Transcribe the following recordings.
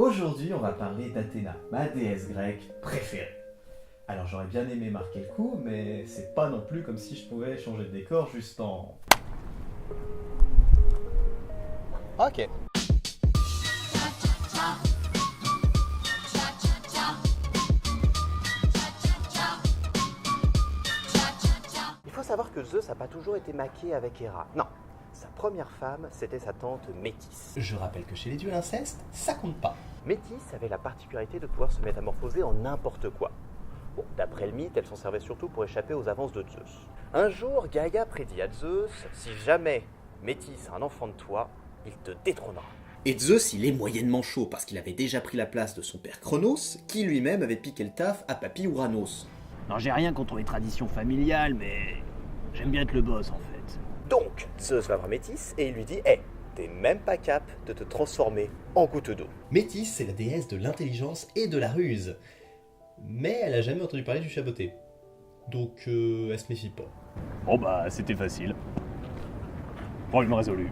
Aujourd'hui, on va parler d'Athéna, ma déesse grecque préférée. Alors j'aurais bien aimé marquer le coup, mais c'est pas non plus comme si je pouvais changer de décor juste en... Ok. Il faut savoir que Zeus n'a pas toujours été maqué avec Héra. Non, sa première femme, c'était sa tante Métis. Je rappelle que chez les dieux l'inceste, ça compte pas. Métis avait la particularité de pouvoir se métamorphoser en n'importe quoi. Bon, d'après le mythe, elle s'en servait surtout pour échapper aux avances de Zeus. Un jour, Gaïa prédit à Zeus, si jamais Métis a un enfant de toi, il te détrônera. Et Zeus, il est moyennement chaud parce qu'il avait déjà pris la place de son père Cronos, qui lui-même avait piqué le taf à Papy Ouranos. Non, j'ai rien contre les traditions familiales, mais j'aime bien être le boss en fait. Donc, Zeus va voir Métis et il lui dit, hey, t'es même pas cap de te transformer en goutte d'eau. Métis, c'est la déesse de l'intelligence et de la ruse. Mais elle a jamais entendu parler du chaboté. Donc elle se méfie pas. Bon bah, c'était facile. Problème résolu.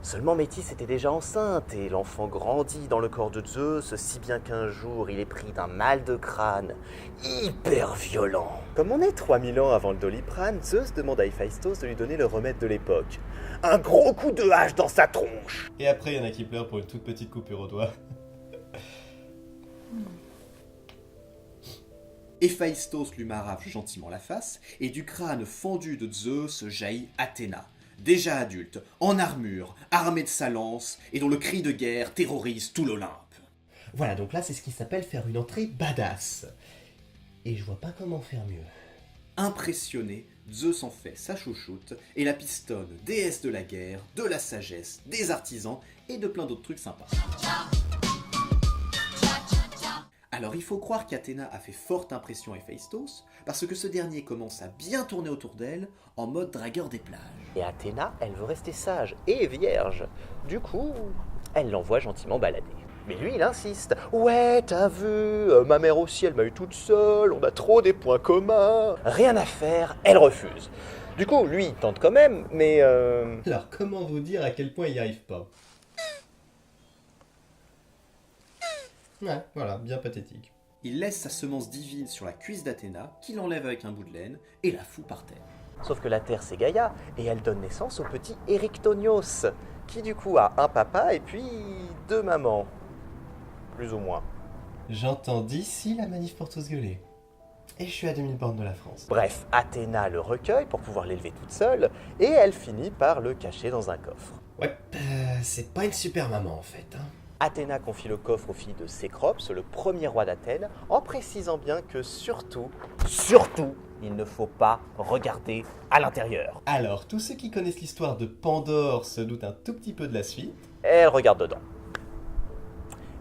Seulement Métis était déjà enceinte et l'enfant grandit dans le corps de Zeus, si bien qu'un jour il est pris d'un mal de crâne hyper violent. Comme on est 3000 ans avant le Doliprane, Zeus demande à Héphaïstos de lui donner le remède de l'époque. Un gros coup de hache dans sa tronche. Et après, il y en a qui pleurent pour une toute petite coupure au doigt. Héphaïstos lui marave gentiment la face, et du crâne fendu de Zeus jaillit Athéna, déjà adulte, en armure, armée de sa lance, et dont le cri de guerre terrorise tout l'Olympe. Voilà, donc là, c'est ce qui s'appelle faire une entrée badass. Et je vois pas comment faire mieux. Impressionné, Zeus en fait sa chouchoute, et la pistonne déesse de la guerre, de la sagesse, des artisans, et de plein d'autres trucs sympas. Alors il faut croire qu'Athéna a fait forte impression à Héphaïstos, parce que ce dernier commence à bien tourner autour d'elle, en mode dragueur des plages. Et Athéna, elle veut rester sage et vierge. Du coup, elle l'envoie gentiment balader. Mais lui, il insiste. Ouais, t'as vu, ma mère aussi, elle m'a eu toute seule, on a trop des points communs. Rien à faire, elle refuse. Du coup, lui, il tente quand même, mais Alors, comment vous dire à quel point il y arrive pas? Ouais, voilà, bien pathétique. Il laisse sa semence divine sur la cuisse d'Athéna, qu'il enlève avec un bout de laine, et la fout par terre. Sauf que la Terre, c'est Gaïa, et elle donne naissance au petit Érictonios, qui du coup a un papa et puis 2 mamans. Plus ou moins. J'entends d'ici la manif pour tous gueuler. Et je suis à 2000 bornes de la France. Bref, Athéna le recueille pour pouvoir l'élever toute seule, et elle finit par le cacher dans un coffre. Ouais, c'est pas une super maman en fait, hein. Athéna confie le coffre aux filles de Cécrops, le premier roi d'Athènes, en précisant bien que surtout, il ne faut pas regarder à l'intérieur. Alors, tous ceux qui connaissent l'histoire de Pandore se doutent un tout petit peu de la suite. Elle regarde dedans.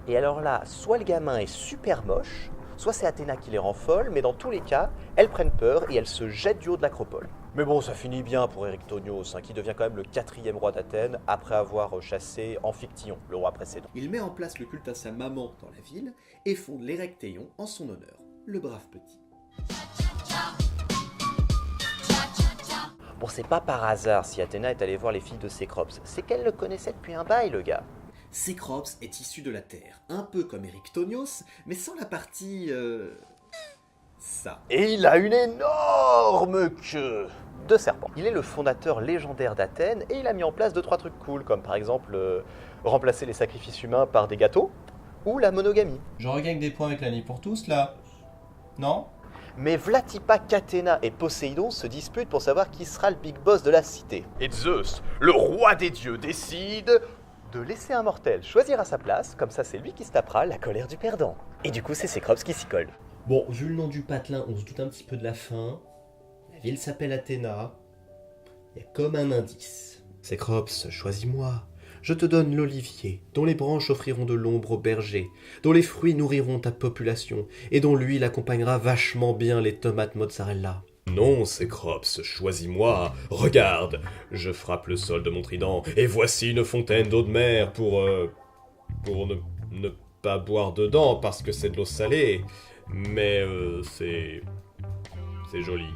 Et alors là, soit le gamin est super moche, soit c'est Athéna qui les rend folles, mais dans tous les cas, elles prennent peur et elles se jettent du haut de l'acropole. Mais bon, ça finit bien pour Érictonios, qui devient quand même le 4e roi d'Athènes, après avoir chassé Amphictyon, le roi précédent. Il met en place le culte à sa maman dans la ville, et fonde l'Érectéion en son honneur, le brave petit. Bon, c'est pas par hasard si Athéna est allée voir les filles de Cécrops, c'est qu'elle le connaissait depuis un bail, le gars. Cécrops est issu de la Terre, un peu comme Érictonios, mais sans la partie... ça. Et il a une énorme queue de serpent. Il est le fondateur légendaire d'Athènes et il a mis en place 2-3 trucs cool, comme par exemple remplacer les sacrifices humains par des gâteaux ou la monogamie. Je regagne des points avec la nuit pour tous là. Non? Mais v'là-t-il pas qu'Athéna et Poséidon se disputent pour savoir qui sera le big boss de la cité. Et Zeus, le roi des dieux, décide de laisser un mortel choisir à sa place, comme ça c'est lui qui se tapera la colère du perdant. Et du coup c'est Cécrops qui s'y colle. Bon, vu le nom du patelin, on se doute un petit peu de la fin. La ville s'appelle Athéna. Il y a comme un indice. Cécrops, choisis-moi. Je te donne l'olivier, dont les branches offriront de l'ombre aux bergers, dont les fruits nourriront ta population, et dont l'huile accompagnera vachement bien les tomates mozzarella. Non, Cécrops, choisis-moi. Regarde, je frappe le sol de mon trident, et voici une fontaine d'eau de mer pour ne pas boire dedans parce que c'est de l'eau salée. Mais c'est joli.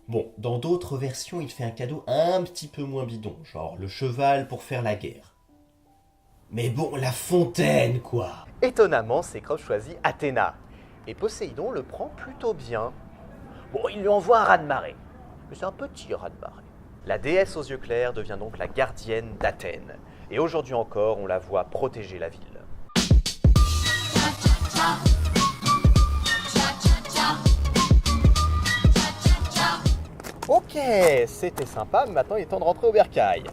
Bon, dans d'autres versions, il fait un cadeau un petit peu moins bidon, genre le cheval pour faire la guerre. Mais bon, la fontaine, quoi. Étonnamment, Cécrope choisit Athéna. Et Poséidon le prend plutôt bien. Bon, il lui envoie un raz-de-marée. Mais c'est un petit raz-de-marée. La déesse aux yeux clairs devient donc la gardienne d'Athènes. Et aujourd'hui encore, on la voit protéger la ville. Ok, c'était sympa, mais maintenant il est temps de rentrer au bercail.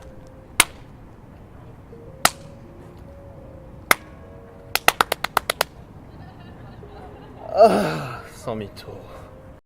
Ah, sans mytho.